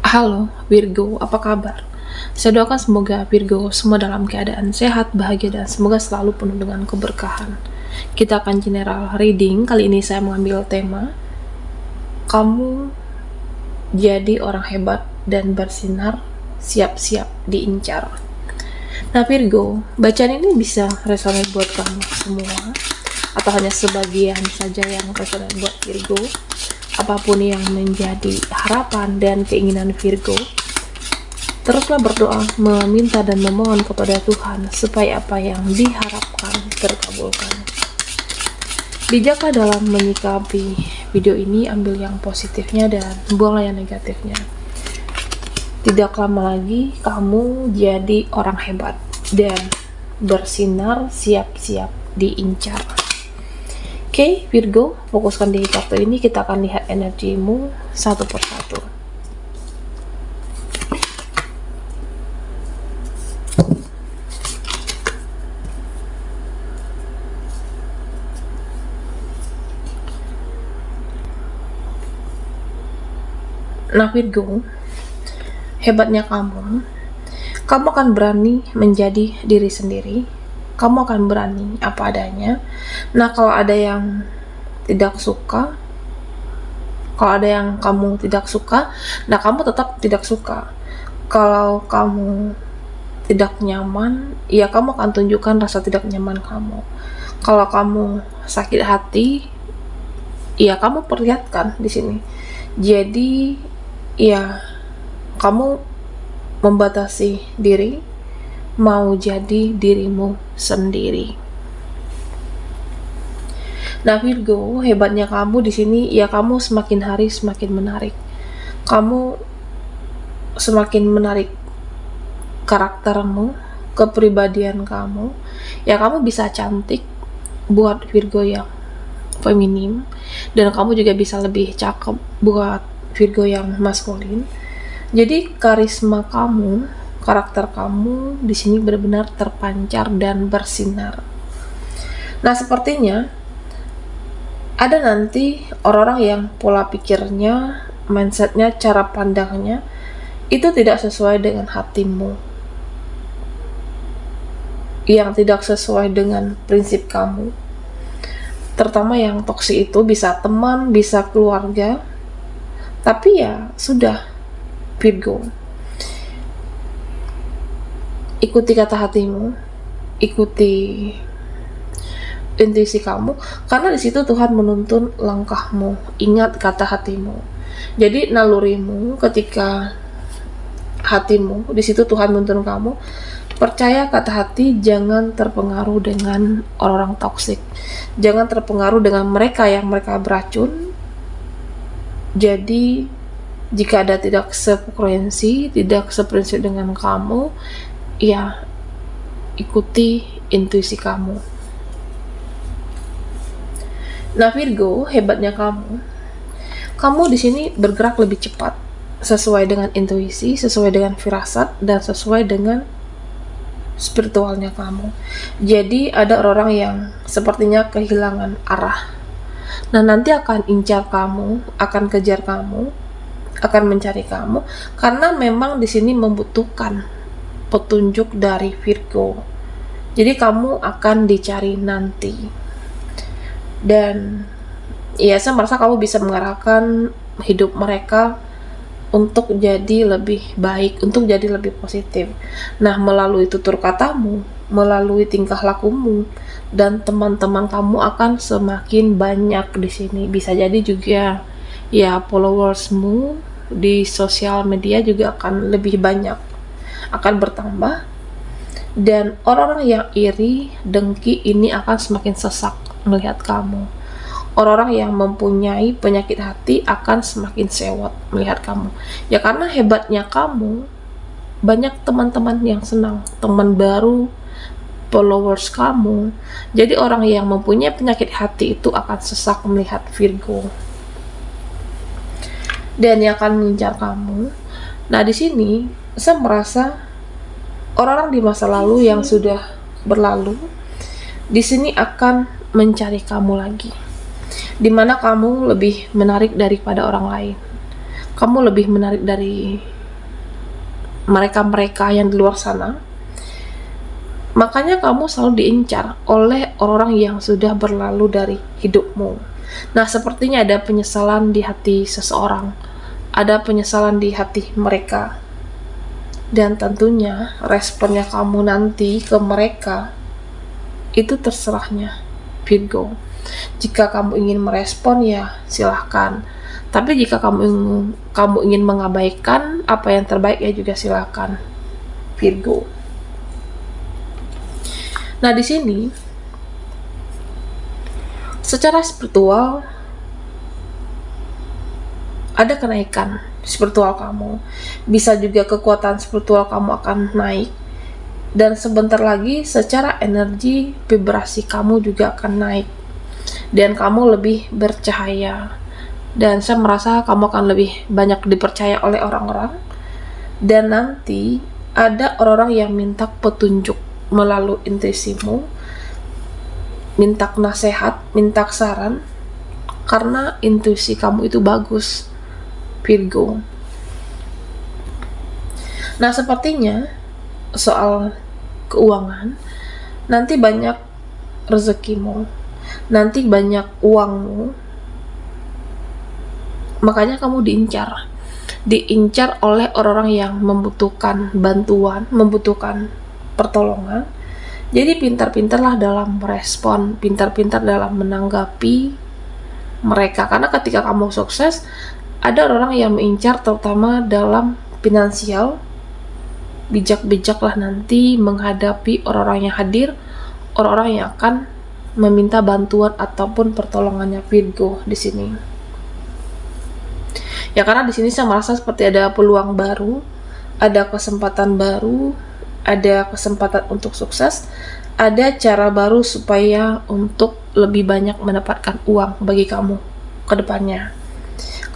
Halo Virgo, apa kabar? Saya doakan semoga Virgo semua dalam keadaan sehat, bahagia, dan semoga selalu penuh dengan keberkahan. Kita akan general reading. Kali ini saya mengambil tema kamu jadi orang hebat dan bersinar, siap-siap diincar. Nah Virgo, bacaan ini bisa resonate buat kamu semua atau hanya sebagian saja yang resonate buat Virgo. Apapun yang menjadi harapan dan keinginan Virgo, teruslah berdoa, meminta dan memohon kepada Tuhan supaya apa yang diharapkan terkabulkan. Bijaklah dalam menyikapi video ini, ambil yang positifnya dan buanglah yang negatifnya. Tidak lama lagi kamu jadi orang hebat dan bersinar, siap-siap diincar. Oke, Virgo, fokuskan di kartu ini. Kita akan lihat energimu satu persatu. Nah, Virgo, hebatnya kamu akan berani menjadi diri sendiri. Kamu akan berani apa adanya. Nah, kalau ada yang tidak suka, kalau ada yang kamu tidak suka, nah kamu tetap tidak suka. Kalau kamu tidak nyaman, ya kamu akan tunjukkan rasa tidak nyaman kamu. Kalau kamu sakit hati, ya kamu perlihatkan di sini. Jadi, ya kamu membatasi diri, mau jadi dirimu sendiri. Nah Virgo, hebatnya kamu di sini, ya kamu semakin hari semakin menarik. Kamu semakin menarik karaktermu, kepribadian kamu. Ya kamu bisa cantik buat Virgo yang feminim, dan kamu juga bisa lebih cakep buat Virgo yang maskulin. Jadi karisma kamu, karakter kamu di sini benar-benar terpancar dan bersinar. Nah, sepertinya ada nanti orang-orang yang pola pikirnya, mindsetnya, cara pandangnya itu tidak sesuai dengan hatimu, yang tidak sesuai dengan prinsip kamu. Terutama yang toksik itu bisa teman, bisa keluarga. Tapi ya sudah, Virgo, ikuti kata hatimu, ikuti intuisi kamu, karena di situ Tuhan menuntun langkahmu. Ingat kata hatimu. Jadi nalurimu, ketika hatimu, di situ Tuhan menuntun kamu. Percaya kata hati, jangan terpengaruh dengan orang-orang toksik, jangan terpengaruh dengan mereka yang mereka beracun. Jadi jika ada tidak sefrekuensi, tidak seprinsip dengan kamu, ya ikuti intuisi kamu. Nah Virgo, hebatnya kamu di sini bergerak lebih cepat, sesuai dengan intuisi, sesuai dengan firasat, dan sesuai dengan spiritualnya kamu. Jadi ada orang yang sepertinya kehilangan arah. Nah nanti akan incar kamu, akan kejar kamu, akan mencari kamu, karena memang di sini membutuhkan petunjuk dari Virgo. Jadi kamu akan dicari nanti. Dan ya saya merasa kamu bisa mengarahkan hidup mereka untuk jadi lebih baik, untuk jadi lebih positif. Nah, melalui tutur katamu, melalui tingkah lakumu, dan teman-teman kamu akan semakin banyak di sini. Bisa jadi juga ya followersmu di sosial media juga akan lebih banyak, akan bertambah. Dan orang-orang yang iri, dengki ini akan semakin sesak melihat kamu. Orang-orang yang mempunyai penyakit hati akan semakin sewot melihat kamu. Ya karena hebatnya kamu, banyak teman-teman yang senang, teman baru, followers kamu. Jadi orang yang mempunyai penyakit hati itu akan sesak melihat Virgo, dan yang akan mengincar kamu. Nah di sini saya merasa orang-orang di masa lalu yang sudah berlalu di sini akan mencari kamu lagi, dimana kamu lebih menarik daripada orang lain. Kamu lebih menarik dari mereka-mereka yang di luar sana. Makanya kamu selalu diincar oleh orang yang sudah berlalu dari hidupmu. Nah, sepertinya ada penyesalan di hati seseorang, ada penyesalan di hati mereka. Dan tentunya responnya kamu nanti ke mereka itu terserahnya, Virgo. Jika kamu ingin merespon ya silahkan. Tapi jika kamu ingin mengabaikan apa yang terbaik ya juga silahkan, Virgo. Nah, di sini secara spiritual ada kenaikan spiritual kamu. Bisa juga kekuatan spiritual kamu akan naik. Dan sebentar lagi secara energi vibrasi kamu juga akan naik. Dan kamu lebih bercahaya. Dan saya merasa kamu akan lebih banyak dipercaya oleh orang-orang. Dan nanti ada orang-orang yang minta petunjuk melalui intuisimu, minta nasihat, minta saran, karena intuisi kamu itu bagus, Virgo. Nah, sepertinya soal keuangan, nanti banyak rezekimu, nanti banyak uangmu, makanya kamu diincar oleh orang-orang yang membutuhkan bantuan, membutuhkan pertolongan. Jadi pintar-pintarlah dalam merespon, pintar-pintar dalam menanggapi mereka, karena ketika kamu sukses ada orang yang mengincar, terutama dalam finansial. Bijak-bijaklah nanti menghadapi orang-orang yang hadir, orang-orang yang akan meminta bantuan ataupun pertolongannya, Virgo di sini. Ya, karena di sini saya merasa seperti ada peluang baru, ada kesempatan baru, ada kesempatan untuk sukses, ada cara baru supaya untuk lebih banyak mendapatkan uang bagi kamu ke depannya.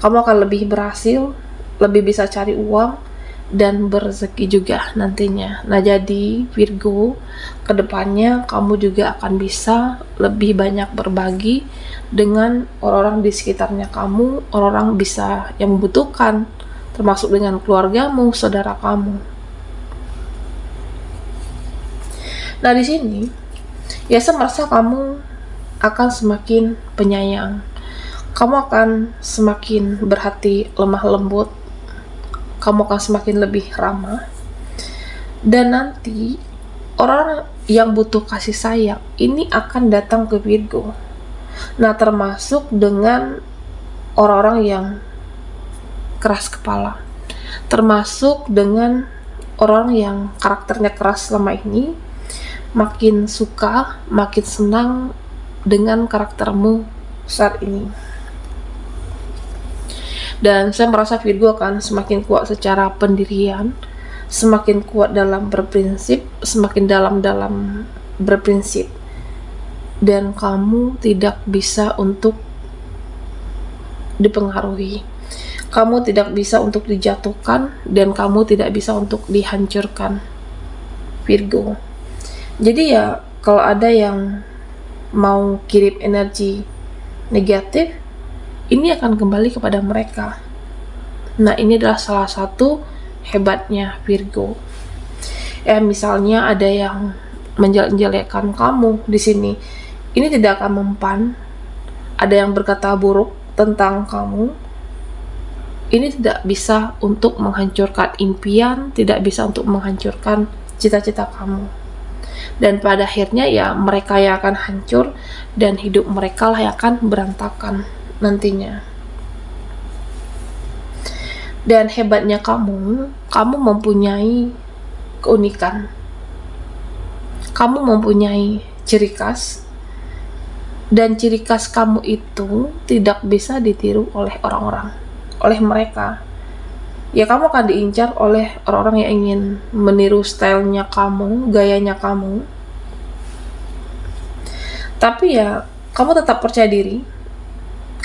Kamu akan lebih berhasil, lebih bisa cari uang, dan berzeki juga nantinya. Nah, jadi Virgo, ke depannya kamu juga akan bisa lebih banyak berbagi dengan orang-orang di sekitarnya kamu, orang-orang bisa yang membutuhkan, termasuk dengan keluargamu, saudara kamu. Nah, di sini ya saya merasa kamu akan semakin penyayang. Kamu akan semakin berhati lemah lembut. Kamu akan semakin lebih ramah. Dan nanti orang yang butuh kasih sayang ini akan datang ke Virgo. Nah, termasuk dengan orang-orang yang keras kepala, termasuk dengan orang yang karakternya keras selama ini, makin suka, makin senang dengan karaktermu saat ini. Dan saya merasa Virgo akan semakin kuat secara pendirian, semakin kuat dalam berprinsip, semakin dalam berprinsip. Dan kamu tidak bisa untuk dipengaruhi. Kamu tidak bisa untuk dijatuhkan, dan kamu tidak bisa untuk dihancurkan, Virgo. Jadi ya, kalau ada yang mau kirim energi negatif, ini akan kembali kepada mereka. Nah, ini adalah salah satu hebatnya Virgo. Ya, misalnya ada yang menjelek-jelekkan kamu di sini, ini tidak akan mempan. Ada yang berkata buruk tentang kamu, ini tidak bisa untuk menghancurkan impian, tidak bisa untuk menghancurkan cita-cita kamu. Dan pada akhirnya ya mereka yang akan hancur, dan hidup mereka lah yang akan berantakan nantinya. Dan hebatnya kamu mempunyai keunikan, kamu mempunyai ciri khas, dan ciri khas kamu itu tidak bisa ditiru oleh orang-orang, oleh mereka. Ya, kamu akan diincar oleh orang-orang yang ingin meniru stylenya kamu, gayanya kamu. Tapi ya, kamu tetap percaya diri.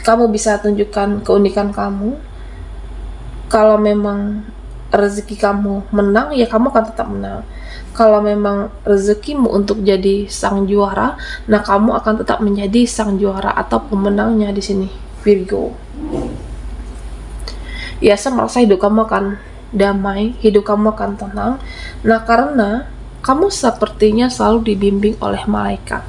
Kamu bisa tunjukkan keunikan kamu. Kalau memang rezeki kamu menang, ya kamu akan tetap menang. Kalau memang rezekimu untuk jadi sang juara, nah kamu akan tetap menjadi sang juara atau pemenangnya di sini, Virgo. Ya, saya merasa hidup kamu akan damai, hidup kamu akan tenang. Nah, karena kamu sepertinya selalu dibimbing oleh malaikat.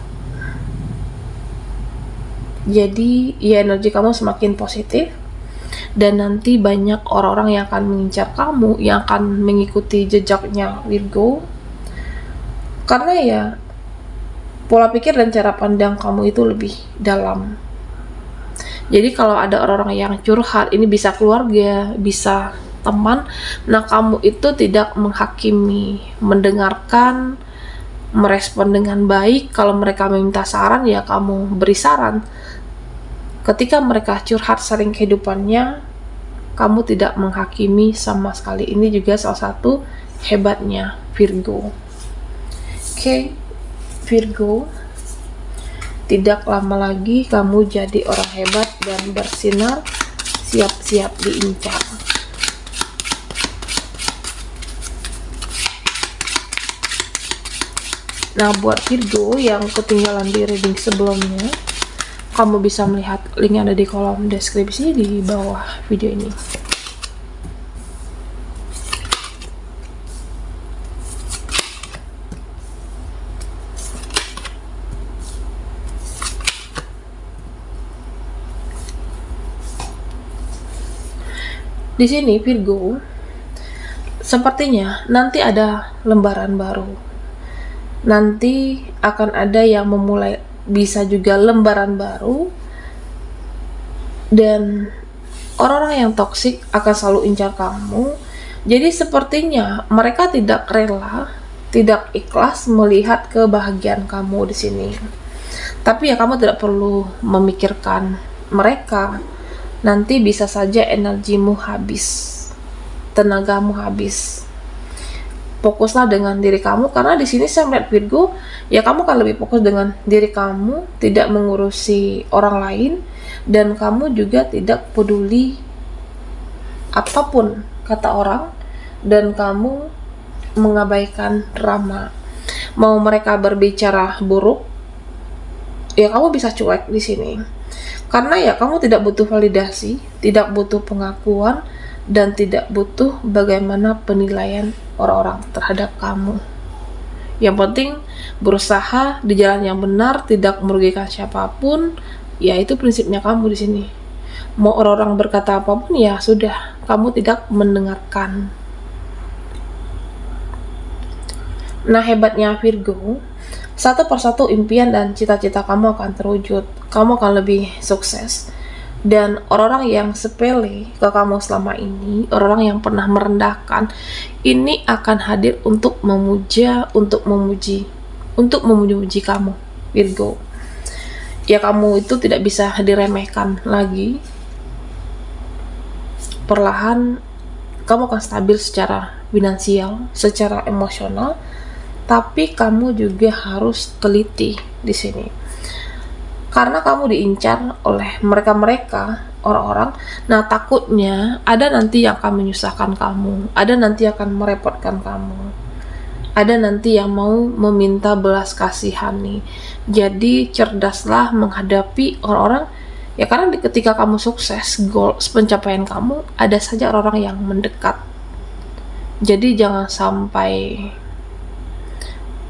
Jadi, ya energi kamu semakin positif, dan nanti banyak orang-orang yang akan mengincar kamu, yang akan mengikuti jejaknya Virgo. Karena ya, pola pikir dan cara pandang kamu itu lebih dalam. Jadi kalau ada orang-orang yang curhat, ini bisa keluarga, bisa teman, nah kamu itu tidak menghakimi, mendengarkan, merespon dengan baik. Kalau mereka meminta saran, ya kamu beri saran. Ketika mereka curhat sering kehidupannya, kamu tidak menghakimi sama sekali. Ini juga salah satu hebatnya Virgo. Oke, Virgo, tidak lama lagi kamu jadi orang hebat dan bersinar, siap-siap diincar. Nah, buat Virgo yang ketinggalan di reading sebelumnya, kamu bisa melihat link yang ada di kolom deskripsi di bawah video ini. Di sini Virgo, sepertinya nanti ada lembaran baru. Nanti akan ada yang memulai, bisa juga lembaran baru, dan orang-orang yang toksik akan selalu incar kamu. Jadi sepertinya mereka tidak rela, tidak ikhlas melihat kebahagiaan kamu di sini. Tapi ya kamu tidak perlu memikirkan mereka. Nanti bisa saja energimu habis, tenagamu habis. Fokuslah dengan diri kamu, karena di sini saya melihat Virgo, ya kamu akan lebih fokus dengan diri kamu, tidak mengurusi orang lain, dan kamu juga tidak peduli apapun kata orang, dan kamu mengabaikan drama. Mau mereka berbicara buruk, ya kamu bisa cuek di sini. Karena ya kamu tidak butuh validasi, tidak butuh pengakuan, dan tidak butuh bagaimana penilaian orang-orang terhadap kamu. Yang penting berusaha di jalan yang benar, tidak merugikan siapapun. Ya itu prinsipnya kamu di sini. Mau orang-orang berkata apapun, ya sudah, kamu tidak mendengarkan. Nah, hebatnya Virgo, satu persatu impian dan cita-cita kamu akan terwujud. Kamu akan lebih sukses. Dan orang-orang yang sepele ke kamu selama ini, orang-orang yang pernah merendahkan, ini akan hadir untuk memuja, untuk memuji kamu, Virgo. Ya kamu itu tidak bisa diremehkan lagi. Perlahan kamu akan stabil secara finansial, secara emosional, tapi kamu juga harus teliti di sini. Karena kamu diincar oleh mereka-mereka, orang-orang, nah takutnya ada nanti yang akan menyusahkan kamu, ada nanti yang akan merepotkan kamu, ada nanti yang mau meminta belas kasihani. Jadi cerdaslah menghadapi orang-orang, ya karena ketika kamu sukses, goals, pencapaian kamu, ada saja orang-orang yang mendekat. Jadi jangan sampai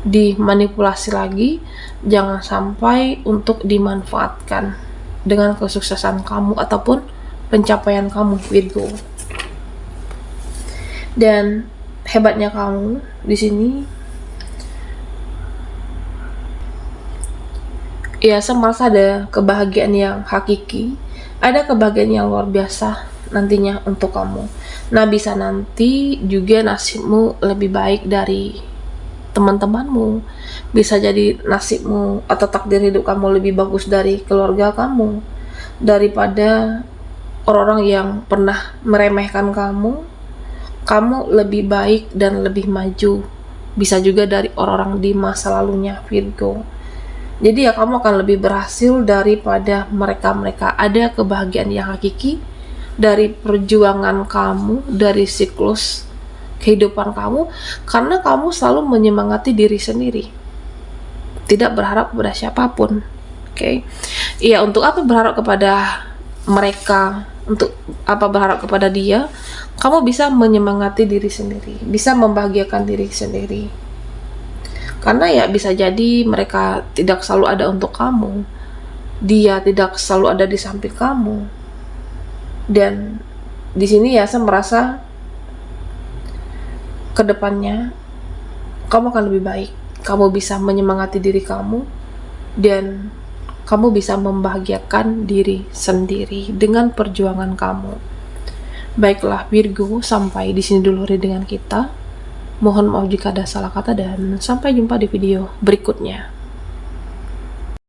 dimanipulasi lagi, jangan sampai untuk dimanfaatkan dengan kesuksesan kamu ataupun pencapaian kamu, Virgo. Dan hebatnya kamu di sini, ya saya merasa ada kebahagiaan yang hakiki, ada kebahagiaan yang luar biasa nantinya untuk kamu. Nah, bisa nanti juga nasibmu lebih baik dari teman-temanmu, bisa jadi nasibmu atau takdir hidup kamu lebih bagus dari keluarga kamu, daripada orang-orang yang pernah meremehkan kamu. Kamu lebih baik dan lebih maju, bisa juga dari orang-orang di masa lalunya, Virgo. Jadi ya kamu akan lebih berhasil daripada mereka-mereka. Ada kebahagiaan yang hakiki dari perjuangan kamu, dari siklus kehidupan kamu, karena kamu selalu menyemangati diri sendiri, tidak berharap kepada siapapun. Oke. Iya, untuk apa berharap kepada mereka untuk berharap kepada dia, kamu bisa menyemangati diri sendiri, bisa membahagiakan diri sendiri. Karena ya bisa jadi mereka tidak selalu ada untuk kamu, dia tidak selalu ada di samping kamu. Dan di sini ya saya merasa kedepannya kamu akan lebih baik. Kamu bisa menyemangati diri kamu dan kamu bisa membahagiakan diri sendiri dengan perjuangan kamu. Baiklah Virgo, sampai di sini dulu readingan kita. Mohon maaf jika ada salah kata dan sampai jumpa di video berikutnya.